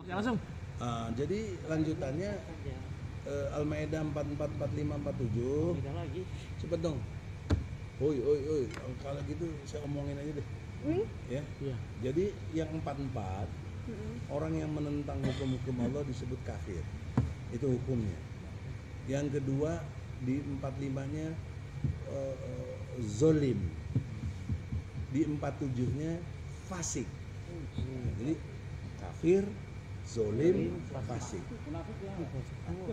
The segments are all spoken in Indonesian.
Oke, langsung. Jadi lanjutannya Al-Maidah 44, 45, 47. Kita lagi. Cepet dong. Oi, kalau gitu saya omongin aja deh. Ya. Iya. Jadi yang 44 orang yang menentang hukum-hukum Allah disebut kafir. Itu hukumnya. Yang kedua di 45-nya zolim. Di 47-nya fasik. Jadi kafir, zolim, fasik.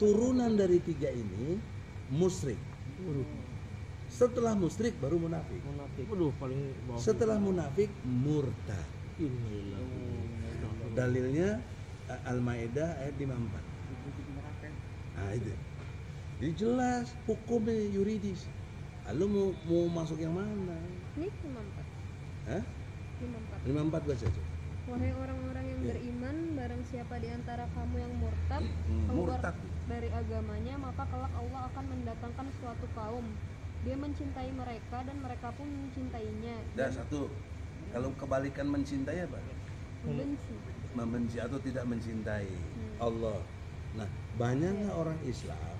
Turunan dari tiga ini musyrik. Setelah musyrik baru munafik. Waduh, paling bawah. Setelah munafik murtad. Innalillah. Dalilnya Al-Maidah ayat 54. Nah itu. Jadi jelas hukumnya yuridis. Lalu mau masuk yang mana? Ini 54. Hah? 54. 54 baca aja. Wahai orang-orang yang Iya. beriman, barang siapa di antara kamu yang murtad keluar Murtad. dari agamanya, maka kelak Allah akan mendatangkan suatu kaum. Dia mencintai mereka dan mereka pun mencintainya. Dah satu. Kalau kebalikan mencintai apa? Membenci. Membenci atau tidak mencintai Allah. Nah, banyaknya orang Islam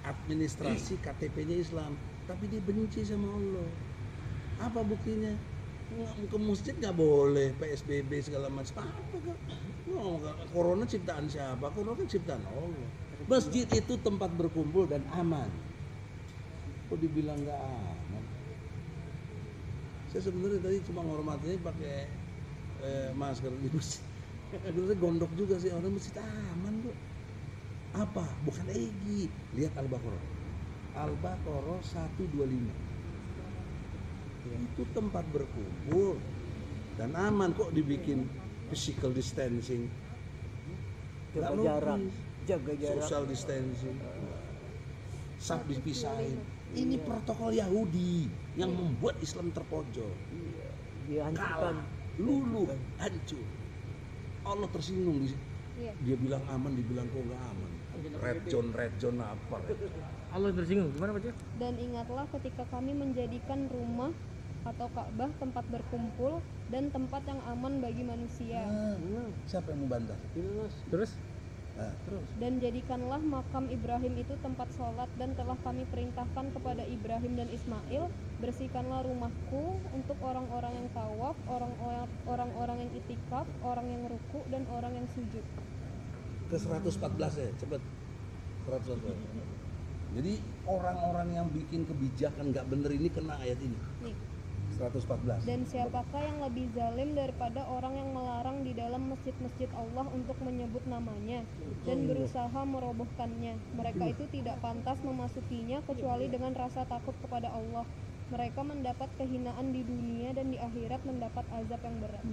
administrasi KTP-nya Islam, tapi dia benci sama Allah. Apa buktinya? Ke masjid nggak boleh, PSBB segala macam. Apa kok? Corona ciptaan siapa? Corona kan ciptaan Allah. Masjid itu tempat berkumpul dan aman. Kok dibilang nggak aman? Saya sebenarnya tadi cuma ngormatinya pakai masker di masjid. Sebenarnya gondok juga sih, orang masjid aman kok. Apa? Bukan Egi. Lihat Al-Baqarah. Al-Baqarah 125. Itu tempat berkumpul dan aman, kok dibikin physical distancing. Jaga jarak, jaga jarak. Social distancing. Sab dipisahin. Ini protokol Yahudi yang membuat Islam terpojok. Dihancurkan. Kalah, luluh, hancur. Allah tersinggung di Iya. dia bilang aman, dibilang kok nggak aman. Red zone apa? Allah tersinggung. Gimana, Pak? Dan ingatlah ketika kami menjadikan rumah atau Ka'bah tempat berkumpul dan tempat yang aman bagi manusia. Siapa yang membantah? Terus? Dan jadikanlah makam Ibrahim itu tempat sholat, dan telah kami perintahkan kepada Ibrahim dan Ismail, bersihkanlah rumahku untuk orang-orang yang tawaf, orang-orang yang itikaf, orang yang ruku, dan orang yang sujud. Ke 114 ya, cepet. 114. Jadi orang-orang yang bikin kebijakan nggak bener ini kena ayat ini. Nih. 114. Dan siapakah yang lebih zalim daripada orang yang melarang di dalam masjid-masjid Allah untuk menyebut namanya dan berusaha merobohkannya? Mereka itu tidak pantas memasukinya kecuali dengan rasa takut kepada Allah. Mereka mendapat kehinaan di dunia dan di akhirat mendapat azab yang berat.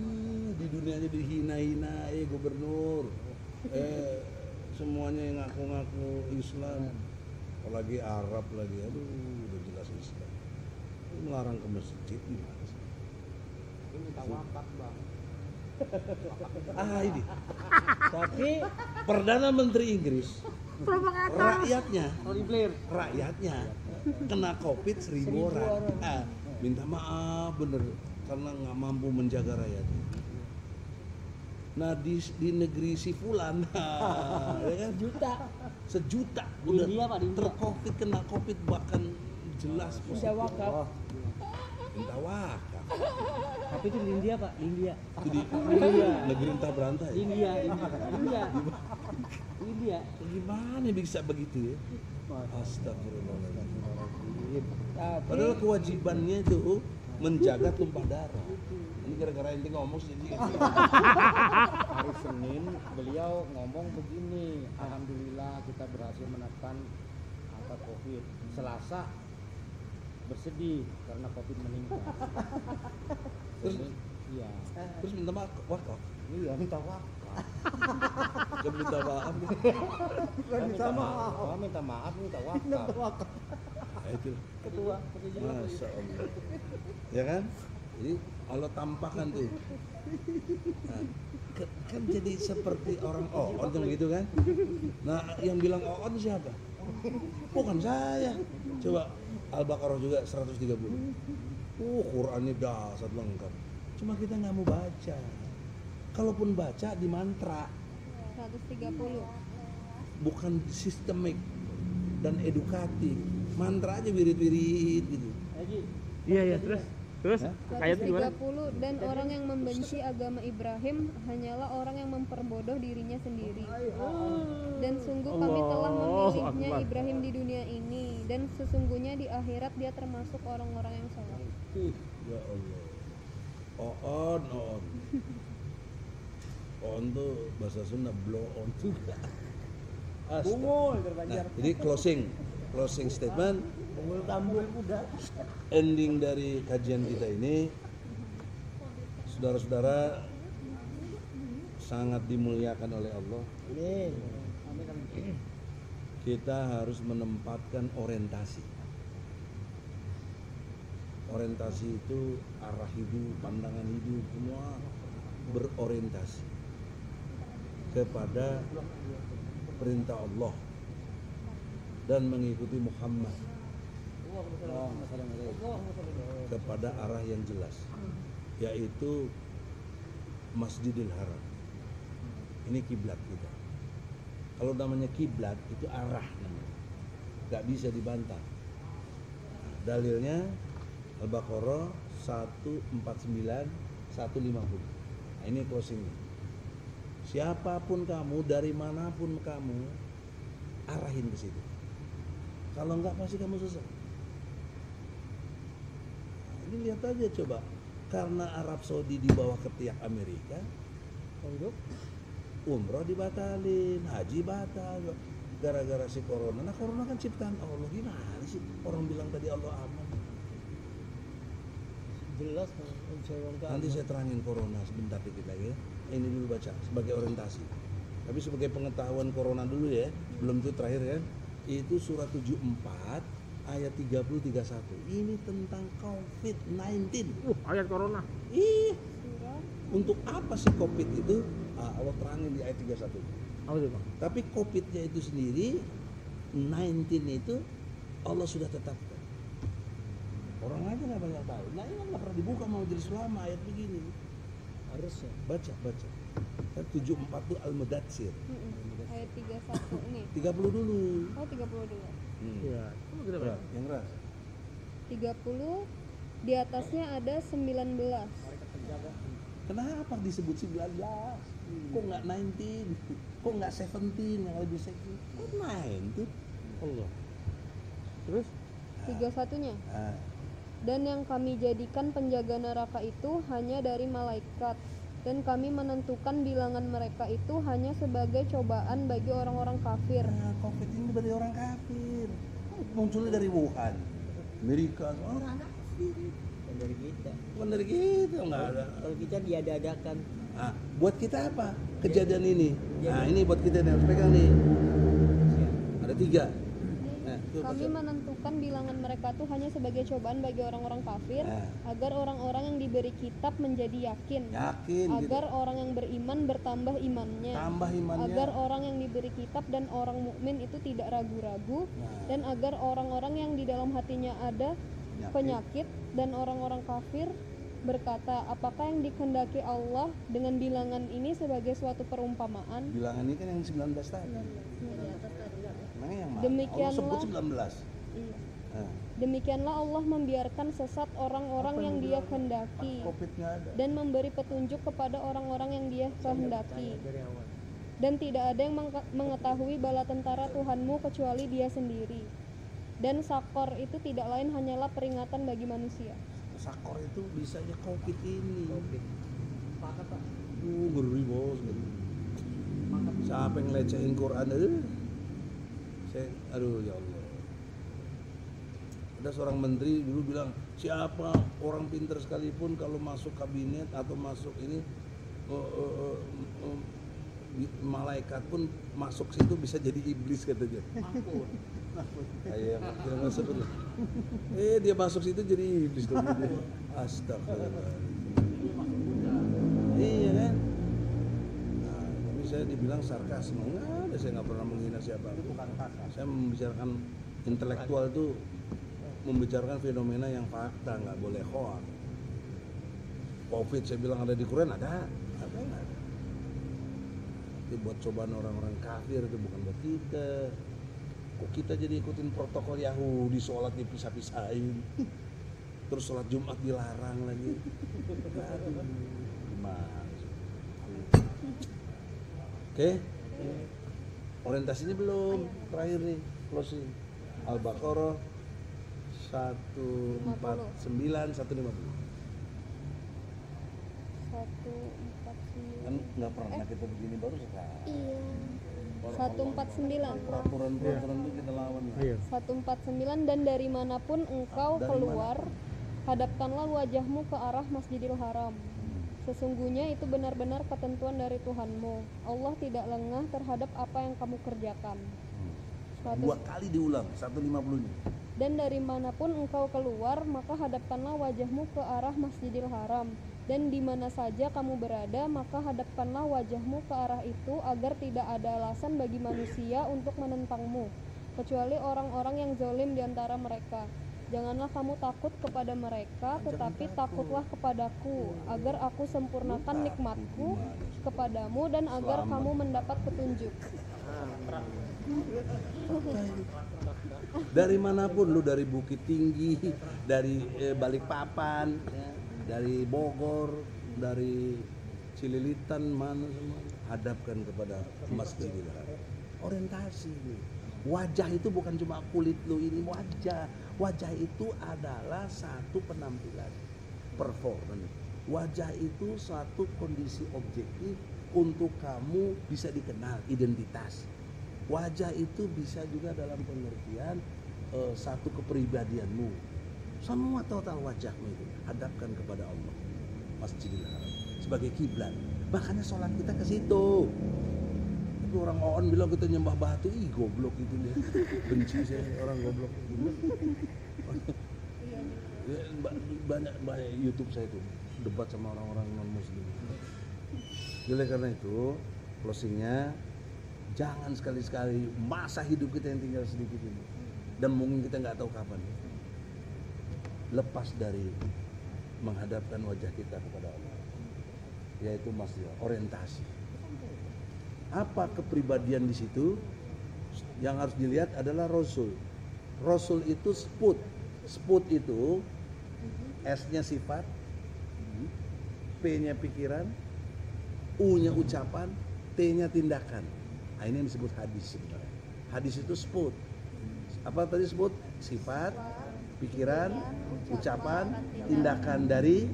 Di dunianya dihina-hina, gubernur, semuanya yang ngaku-ngaku Islam, apalagi Arab lagi, aduh udah jelas Islam. Melarang ke masjid gimana sih? Ini minta wakaf, Bang. Ini. Tapi Perdana Menteri Inggris, rakyatnya kena COVID 1.000 orang. Minta maaf bener karena nggak mampu menjaga rakyatnya. Nah di negeri si Fulan, ya kan? Sejuta udah India, Pak, di India. tercovid, kena COVID bahkan jelas Minta wakaf. minta wakaf. Tapi itu di India, Pak, di India. Itu di negeri entah berantai. India. Gimana bisa begitu ya? Astagfirullahaladzim. Tapi Padahal kewajibannya itu menjaga tumpah darah. Ini gara-gara ente ngomong sih. Hari Senin beliau ngomong begini, alhamdulillah kita berhasil menekan angka COVID. Selasa bersedih karena COVID meningkat. Terus- Iya, Terus minta wakaf. iya minta wakaf. Gak minta maaf. Minta maaf, minta wakaf. Nah, itu. ketua Masya Allah. Ya kan? Jadi Allah tampakkan tuh. Nah, kan jadi seperti orang Oon tuh gitu kan. Nah yang bilang Oon siapa? Bukan saya. Coba Al-Baqarah juga 130. Qurannya dasar lengkap. Cuma kita nggak mau baca. Kalaupun baca di mantra, 130. bukan sistemik dan edukatif. Mantra aja wirid-wirid gitu. Iya, terus Hah? ayat gimana? 130. Dan orang yang membenci agama Ibrahim hanyalah orang yang memperbodoh dirinya sendiri. Dan sungguh kami telah Allahu memilihnya Akbar. Ibrahim di dunia ini, dan sesungguhnya di akhirat dia termasuk orang-orang yang soleh. Ya Allah. On. On tuh bahasa Sunda blow on juga. Bungul Nah, terbanjar. jadi closing statement, Bungul tambul kuda. ending dari kajian kita ini, saudara-saudara sangat dimuliakan oleh Allah. Kita harus menempatkan orientasi. Orientasi itu arah hidup, pandangan hidup, semua berorientasi kepada perintah Allah dan mengikuti Muhammad kepada arah yang jelas, yaitu Masjidil Haram. Ini kiblat kita. Kalau namanya kiblat itu arah namanya, nggak bisa dibantah. Dalilnya Al-Baqarah 149 150. Nah, ini closingnya. Siapapun kamu, dari manapun kamu, arahin ke situ. Kalau enggak pasti kamu sesat. Nah, ini lihat aja coba. Karena Arab Saudi di bawah ketiak Amerika, umroh dibatalin, haji batal, gara-gara si corona. Nah, corona kan ciptaan Allah. Gimana sih orang bilang tadi Allah aman? Jelas Nanti saya terangin corona sebentar dikit lagi ya. Ini dulu baca sebagai orientasi. Tapi sebagai pengetahuan corona dulu ya. Belum itu terakhir ya. Itu surat 74 ayat 30 31. Ini tentang COVID-19. Ayat corona. Ih, untuk apa sih COVID itu? Allah terangin di ayat 31. Apa itu, Bang? Tapi COVID-nya itu sendiri 19 itu Allah sudah tetapkan. Orang aja nggak banyak tahu. Nah ini nggak pernah dibuka mau jadi selama ayat begini. harus ya. Baca. Kan 74 itu Al-Mudatsir. Ayat 31 ini. 30 dulu. Oh, 30 dulu. Iya. Coba kita baca. Yang keras. 30 di atasnya ada 19. Kenapa disebut 19? Kok nggak 19? Kok nggak 17 yang lebih seksi? Kok 19? Allah. Terus 31-nya. Nah, Dan yang kami jadikan penjaga neraka itu hanya dari malaikat, dan kami menentukan bilangan mereka itu hanya sebagai cobaan bagi orang-orang kafir. nah, COVID ini dari orang kafir. Munculnya dari Wuhan, Amerika, orang kafir. Bukan dari kita. Bukan dari kita, nggak ada. Kalau kita diada-adakan. Nah, buat kita apa kejadian ini? Nah, ini buat kita nih, harus pegang nih. Ada 3. Nah, tuh, Kami baca. menentukan bilangan mereka itu hanya sebagai cobaan bagi orang-orang kafir, Nah. agar orang-orang yang diberi kitab menjadi yakin, Yakin gitu. agar orang yang beriman bertambah imannya, Tambah imannya. agar orang yang diberi kitab dan orang mukmin itu tidak ragu-ragu, Nah. dan agar orang-orang yang di dalam hatinya ada Yakin. penyakit dan orang-orang kafir berkata, apakah yang dikehendaki Allah dengan bilangan ini sebagai suatu perumpamaan? Bilangan ini kan yang 19 tadi. Emangnya yang mana? Demikianlah- Allah sebut 19. Iya. Nah, Demikianlah Allah membiarkan sesat orang-orang yang Dia kehendaki COVID nggak ada. dan memberi petunjuk kepada orang-orang yang Dia kehendaki. dari awal. Dan tidak ada yang mengetahui bala tentara Tuhanmu kecuali Dia sendiri. Dan sakor itu tidak lain hanyalah peringatan bagi manusia. Sakor itu bisa aja COVID ini. Ngeri bos. Ngeri. Siapa yang lecehin Quran? Aduh ya Allah. Ada seorang menteri dulu bilang, siapa orang pintar sekalipun kalau masuk kabinet atau masuk ini malaikat pun masuk situ bisa jadi iblis katanya. Ayo kita masuk dulu. Dia masuk situ jadi iblis dong. Astagfirullah. Iya kan? Nah, tapi saya dibilang sarkasme. Enggak ada, saya nggak pernah menghina siapa. Saya membicarakan intelektual itu membicarakan fenomena yang fakta, nggak boleh hoax. COVID saya bilang ada di Quran, ada nggak ada. Itu buat cobaan orang-orang kafir, itu bukan buat kita. Kok kita jadi ikutin protokol Yahudi, sholat dipisah-pisahin, terus sholat Jumat dilarang lagi. Aduh, gimana sih? Oke, orientasinya belum, terakhir nih, closing. Al-Baqarah 149 150. 149. Kan nggak pernah kita begini baru sekarang. Iya. 149. Peraturan itu kita lawan lah. Ayo. 149 dan dari manapun engkau Dari keluar, hadapkanlah wajahmu ke arah Masjidil Haram. Sesungguhnya itu benar-benar ketentuan dari Tuhanmu. Allah tidak lengah terhadap apa yang kamu kerjakan. 2 kali diulang 150-nya. Dan dari manapun engkau keluar, maka hadapkanlah wajahmu ke arah Masjidil Haram. Dan di mana saja kamu berada, maka hadapkanlah wajahmu ke arah itu agar tidak ada alasan bagi manusia untuk menentangmu, kecuali orang-orang yang zalim di antara mereka. Janganlah kamu takut kepada mereka, tetapi takutlah kepadaku, agar aku sempurnakan nikmatku kepadamu dan agar kamu mendapat petunjuk. Dari manapun lu, dari Bukit Tinggi, dari Balikpapan, ya, dari Bogor, dari Cililitan, mana semua, hadapkan kepada Masjidil Haram. Orientasi nih. Wajah itu bukan cuma kulit lu ini, wajah. Wajah itu adalah satu penampilan, performance. Wajah itu satu kondisi objektif untuk kamu bisa dikenal, identitas. Wajah itu bisa juga dalam pengertian satu kepribadianmu. Semua total wajahmu itu hadapkan kepada Allah, Masjidil Haram sebagai kiblat. Makanya sholat kita ke situ. Tapi orang on bilang kita nyembah batu, ih goblok itu dia. Benci saya orang goblok. Ya, banyak YouTube saya itu debat sama orang-orang non muslim. Jadi karena itu closingnya, jangan sekali-sekali masa hidup kita yang tinggal sedikit ini, dan mungkin kita nggak tahu kapan, lepas dari menghadapkan wajah kita kepada Allah, yaitu masjid, orientasi. Apa kepribadian di situ? Yang harus dilihat adalah Rasul. Rasul itu sput. Sput itu S-nya sifat, P-nya pikiran, U-nya ucapan, T-nya tindakan. Nah, ini yang disebut hadis sebenarnya. Hadis itu sput. Apa tadi sebut? Sifat, pikiran, ucapan, tindakan dari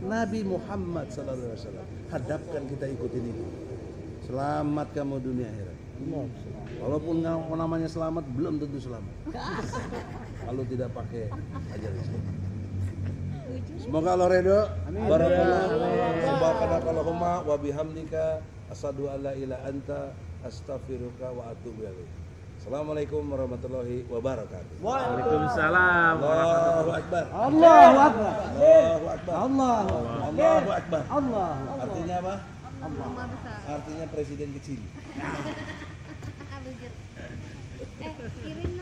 Nabi Muhammad SAW. Hadapkan, kita ikutin itu. Selamat kamu dunia akhirat. Walaupun namanya selamat, belum tentu selamat kalau tidak pakai ajaran Islam. Semoga Allah ridho. Barakallahu. Subhanakallahumma wa bihamdika asyhadu an la ilaha anta astaghfiruka wa atubu ilaik. Assalamualaikum warahmatullahi wabarakatuh. Waalaikumsalam. Allahu akbar. Allahu akbar. Allahu akbar. Allahu akbar. Allah. Artinya apa? Allah Maha Besar. Artinya presiden kecil. Kirim